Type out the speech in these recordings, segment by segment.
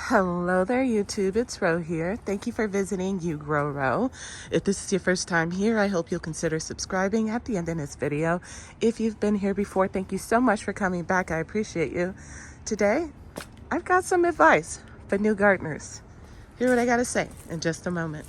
Hello there, YouTube. It's Ro here. Thank you for visiting You Grow Ro. If this is your first time here, I hope you'll consider subscribing at the end of this video. If you've been here before, thank you so much for coming back. I appreciate you. Today, I've got some advice for new gardeners. Hear what I got to say in just a moment.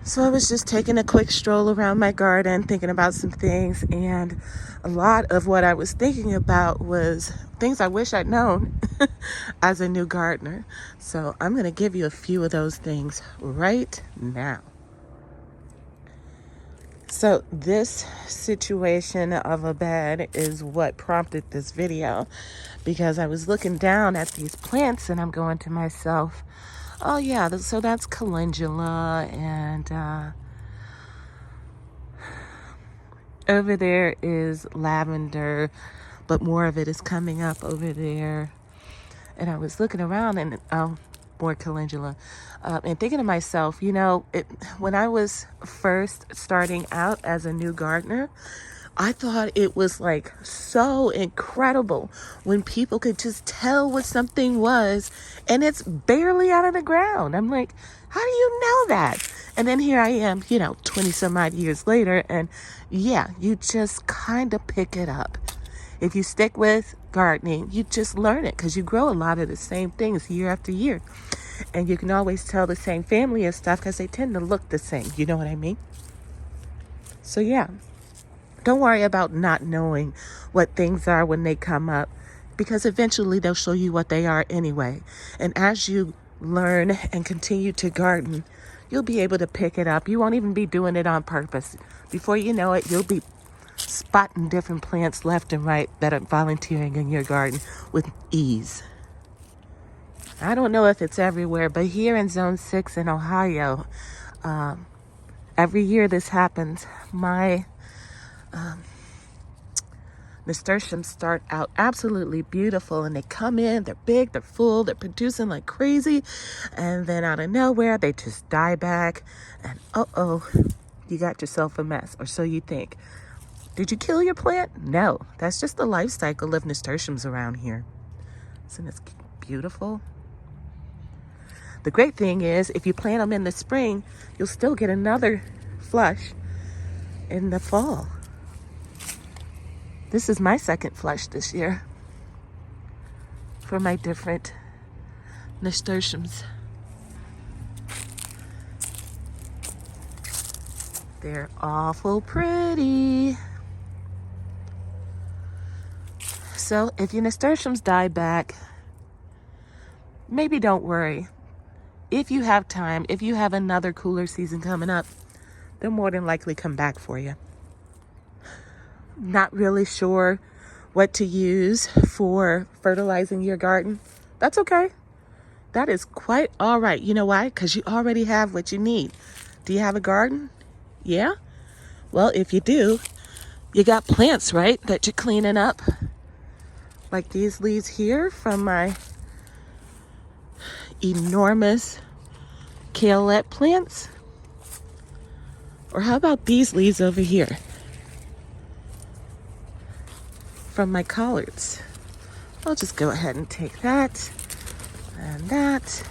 So I was just taking a quick stroll around my garden, thinking about some things, and a lot of what I was thinking about was things I wish I'd known as a new gardener. So I'm going to give you a few of those things right now. So this situation of a bed is what prompted this video, because I was looking down at these plants and I'm going to myself, oh yeah, so that's calendula, and over there is lavender, but more of it is coming up over there. And I was looking around and more calendula, and thinking to myself, when I was first starting out as a new gardener, I thought it was like so incredible when people could just tell what something was and it's barely out of the ground. I'm like, how do you know that? And then here I am, 20 some odd years later, and yeah, you just kind of pick it up. If you stick with gardening, you just learn it because you grow a lot of the same things year after year. And you can always tell the same family of stuff because they tend to look the same. You know what I mean? So yeah. Don't worry about not knowing what things are when they come up, because eventually they'll show you what they are anyway. And as you learn and continue to garden, you'll be able to pick it up. You won't even be doing it on purpose. Before you know it, you'll be spotting different plants left and right that are volunteering in your garden with ease. I don't know if it's everywhere, but here in Zone 6 in Ohio, every year this happens. My Nasturtiums start out absolutely beautiful, and they come in, they're big, they're full, they're producing like crazy, and then out of nowhere they just die back, and you got yourself a mess, or so you think. Did you kill your plant? No, that's just the life cycle of Nasturtiums around here. Isn't this beautiful? The great thing is, if you plant them in the spring, you'll still get another flush in the fall. This is my second flush this year for my different Nasturtiums. They're awful pretty. So if your Nasturtiums die back, maybe don't worry. If you have time, if you have another cooler season coming up, they'll more than likely come back for you. Not really sure what to use for fertilizing your garden? That's okay. That is quite all right. You know why? Because you already have what you need. Do you have a garden? Yeah? Well, if you do, you got plants, right, that you're cleaning up. Like these leaves here from my enormous kaleette plants. Or how about these leaves over here from my collards? I'll just go ahead and take that and that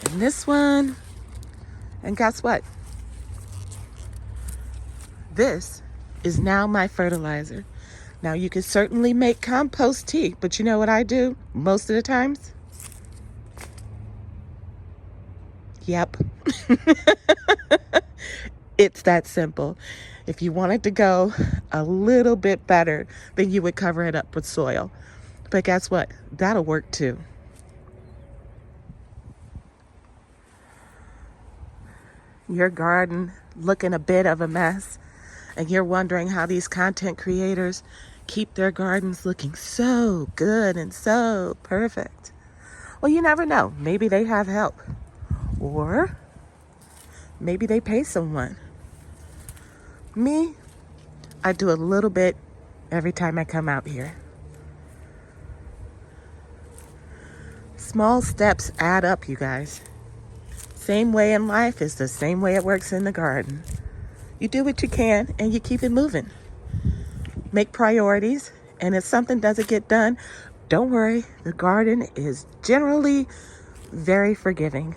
and this one. And guess what? This is now my fertilizer. Now you can certainly make compost tea, but you know what I do most of the times? Yep. It's that simple. If you want it to go a little bit better, then you would cover it up with soil. But guess what? That'll work too. Your garden looking a bit of a mess, and you're wondering how these content creators keep their gardens looking so good and so perfect. Well, you never know. Maybe they have help. Or maybe they pay someone. Me, I do a little bit every time I come out here. Small steps add up, you guys. Same way in life is the same way it works in the garden. You do what you can and you keep it moving. Make priorities, and if something doesn't get done, don't worry. The garden is generally very forgiving.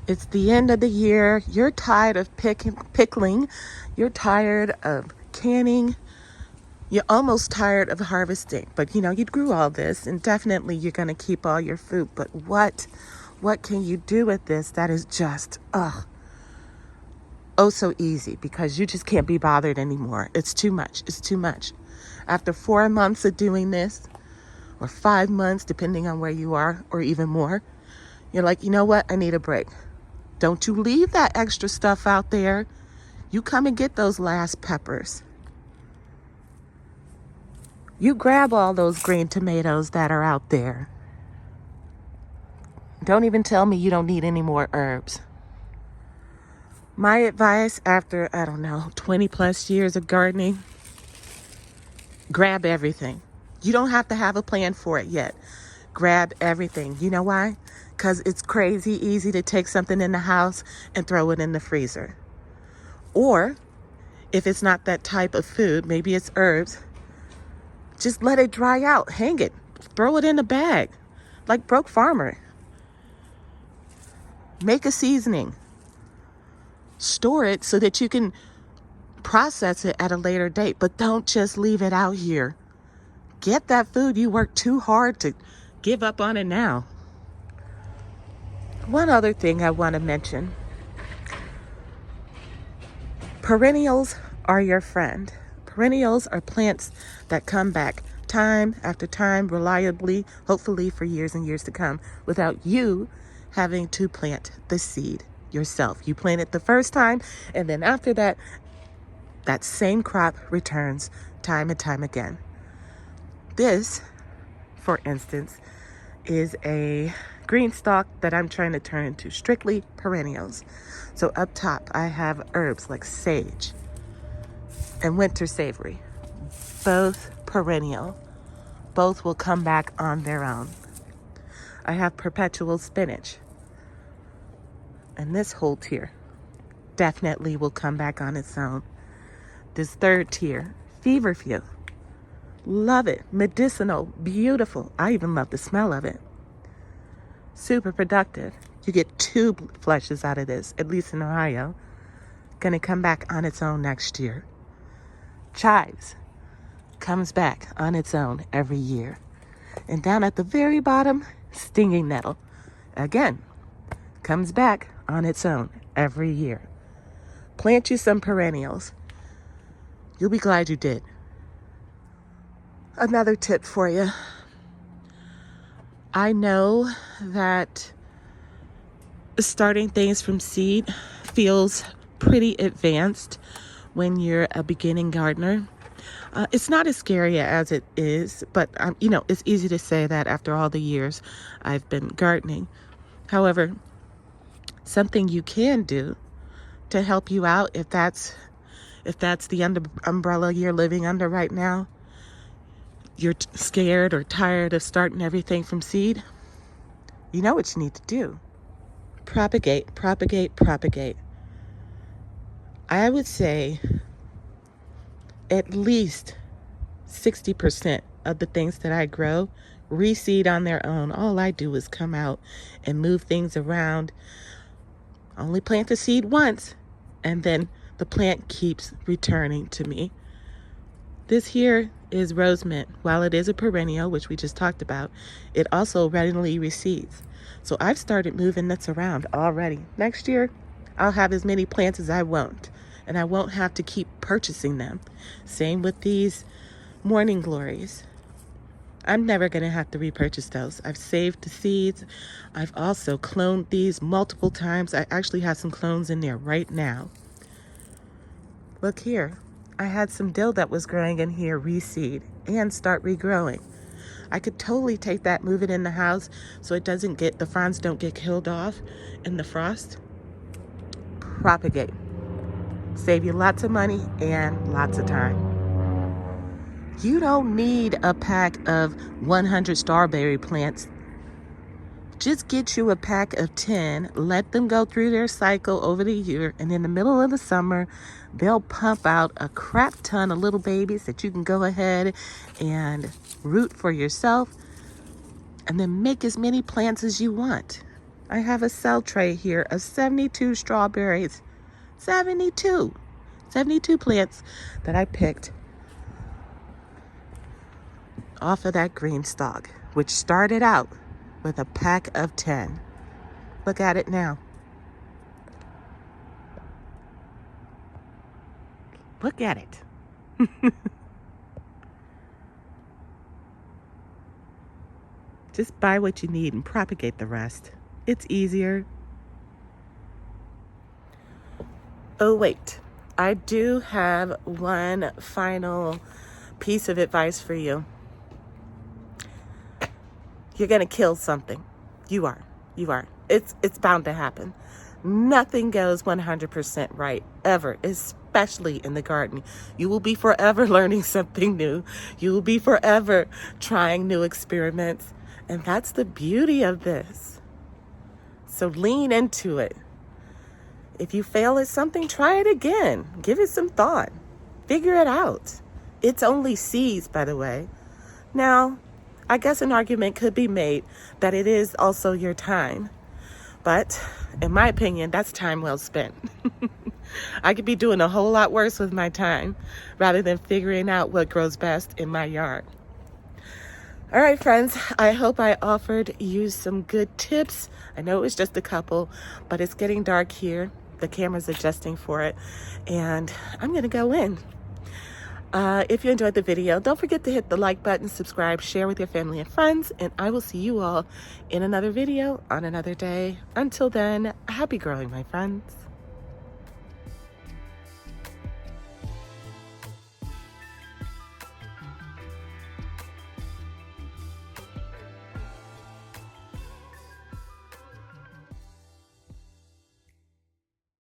It's the end of the year. You're tired of pickling. You're tired of canning. You're almost tired of harvesting. But you grew all this, and definitely you're going to keep all your food. But what can you do with this that is just, oh so easy, because you just can't be bothered anymore. It's too much. It's too much. After 4 months of doing this, or 5 months, depending on where you are, or even more, you're like, you know what? I need a break. Don't you leave that extra stuff out there. You come and get those last peppers. You grab all those green tomatoes that are out there. Don't even tell me you don't need any more herbs. My advice after, 20 plus years of gardening, grab everything. You don't have to have a plan for it yet. Grab everything. You know why? Because it's crazy easy to take something in the house and throw it in the freezer. Or if it's not that type of food, maybe it's herbs, just let it dry out. Hang it. Throw it in a bag. Like Broke Farmer. Make a seasoning. Store it so that you can process it at a later date. But don't just leave it out here. Get that food you worked too hard to give up on it now. One other thing I want to mention. Perennials are your friend. Perennials are plants that come back time after time, reliably, hopefully for years and years to come, without you having to plant the seed yourself. You plant it the first time, and then after that, that same crop returns time and time again. This, for instance, is a green stalk that I'm trying to turn into strictly perennials. So up top, I have herbs like sage and winter savory, both perennial. Both will come back on their own. I have perpetual spinach. And this whole tier definitely will come back on its own. This third tier, feverfew. Love it. Medicinal. Beautiful. I even love the smell of it. Super productive. You get 2 flushes out of this, at least in Ohio. Gonna come back on its own next year. Chives comes back on its own every year. And down at the very bottom, stinging nettle. Again, comes back on its own every year. Plant you some perennials. You'll be glad you did. Another tip for you. I know that starting things from seed feels pretty advanced when you're a beginning gardener. It's not as scary as it is, but it's easy to say that after all the years I've been gardening. However, something you can do to help you out, if that's the umbrella you're living under right now, you're scared or tired of starting everything from seed, you know what you need to do. Propagate, propagate, propagate. I would say at least 60% of the things that I grow reseed on their own. All I do is come out and move things around. Only plant the seed once, and then the plant keeps returning to me. This here is rose mint. While it is a perennial, which we just talked about, it also readily reseeds. So I've started moving this around already. Next year, I'll have as many plants as I want, and I won't have to keep purchasing them. Same with these morning glories. I'm never going to have to repurchase those. I've saved the seeds. I've also cloned these multiple times. I actually have some clones in there right now. Look here. I had some dill that was growing in here reseed and start regrowing. I could totally take that, move it in the house so it doesn't get, the fronds don't get killed off in the frost. Propagate. Save you lots of money and lots of time. You don't need a pack of 100 strawberry plants. Just get you a pack of 10, let them go through their cycle over the year, and in the middle of the summer, they'll pump out a crap ton of little babies that you can go ahead and root for yourself, and then make as many plants as you want. I have a cell tray here of 72 strawberries. 72 plants that I picked off of that green stalk, which started out with a pack of 10. Look at it now. Look at it. Just buy what you need and propagate the rest. It's easier. Oh, wait. I do have one final piece of advice for you. You're going to kill something. You are. It's bound to happen. Nothing goes 100% right, ever, especially in the garden. You will be forever learning something new. You will be forever trying new experiments. And that's the beauty of this. So lean into it. If you fail at something, try it again. Give it some thought. Figure it out. It's only seeds, by the way. Now, I guess an argument could be made that it is also your time. But in my opinion, that's time well spent. I could be doing a whole lot worse with my time rather than figuring out what grows best in my yard. All right, friends, I hope I offered you some good tips. I know it was just a couple, but it's getting dark here. The camera's adjusting for it, and I'm going to go in. If you enjoyed the video, don't forget to hit the like button, subscribe, share with your family and friends, and I will see you all in another video on another day. Until then, happy growing, my friends.